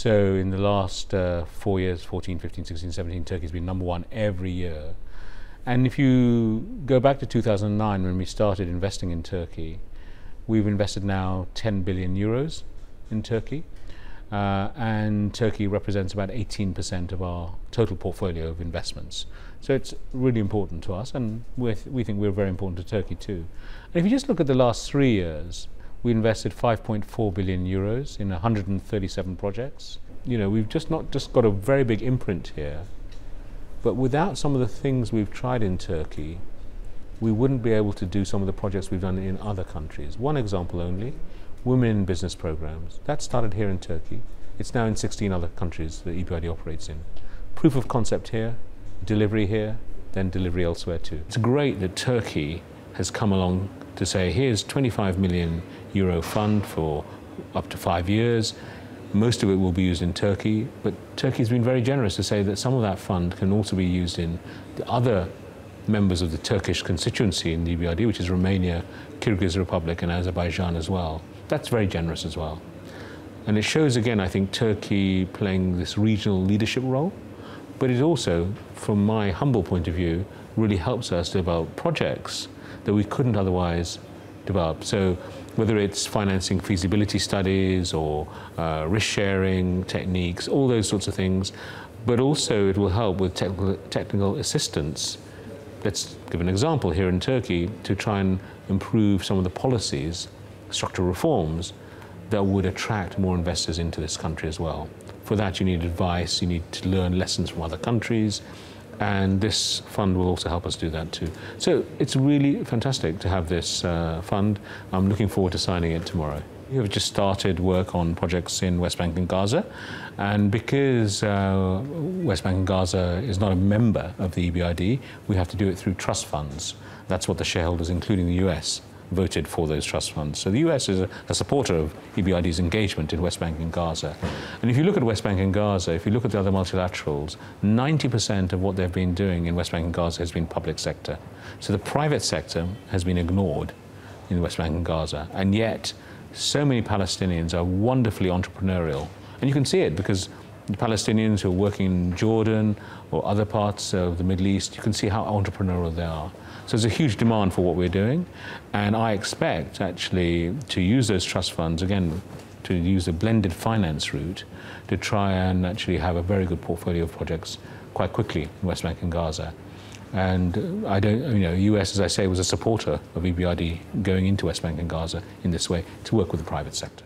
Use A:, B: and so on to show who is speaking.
A: So in the last 4 years, 14, 15, 16, 17, Turkey's been #1 every year. And if you go back to 2009 when we started investing in Turkey, we've invested now 10 billion euros in Turkey. And Turkey represents about 18% of our total portfolio of investments. So it's really important to us, and we think we're very important to Turkey too. And if you just look at the last 3 years, we invested 5.4 billion euros in 137 projects. You know, we've not just got a very big imprint here, but without some of the things we've tried in Turkey, we wouldn't be able to do some of the projects we've done in other countries. One example only, Women in Business programs. That started here in Turkey. It's now in 16 other countries that Ebrd operates in. Proof of concept here, delivery here, then delivery elsewhere too. It's great that Turkey has come along to say, here's 25 million euro fund for up to 5 years. Most of it will be used in Turkey, but Turkey's been very generous to say that some of that fund can also be used in the other members of the Turkish constituency in the Ebrd, which is Romania, Kyrgyz Republic and Azerbaijan as well. That's very generous as well. And it shows again, I think, Turkey playing this regional leadership role, but it also, from my humble point of view, really helps us develop projects that we couldn't otherwise develop. So whether it's financing feasibility studies or risk-sharing techniques, all those sorts of things, but also it will help with technical assistance. Let's give an example here in Turkey to try and improve some of the policies, structural reforms that would attract more investors into this country as well. For that you need advice, you need to learn lessons from other countries, and this fund will also help us do that too. So it's really fantastic to have this fund. I'm looking forward to signing it tomorrow. We have just started work on projects in West Bank and Gaza, and because West Bank and Gaza is not a member of the Ebrd, we have to do it through trust funds. That's what the shareholders, including the US, voted for those trust funds. So the US is a supporter of Ebrd's engagement in West Bank and Gaza. And if you look at West Bank and Gaza, if you look at the other multilaterals, 90% of what they've been doing in West Bank and Gaza has been public sector. So the private sector has been ignored in West Bank and Gaza. And yet, so many Palestinians are wonderfully entrepreneurial. And you can see it because the Palestinians who are working in Jordan or other parts of the Middle East, you can see how entrepreneurial they are. So there's a huge demand for what we're doing, and I expect actually to use those trust funds, again, to use a blended finance route to try and actually have a very good portfolio of projects quite quickly in West Bank and Gaza. And US, as I say, was a supporter of Ebrd going into West Bank and Gaza in this way to work with the private sector.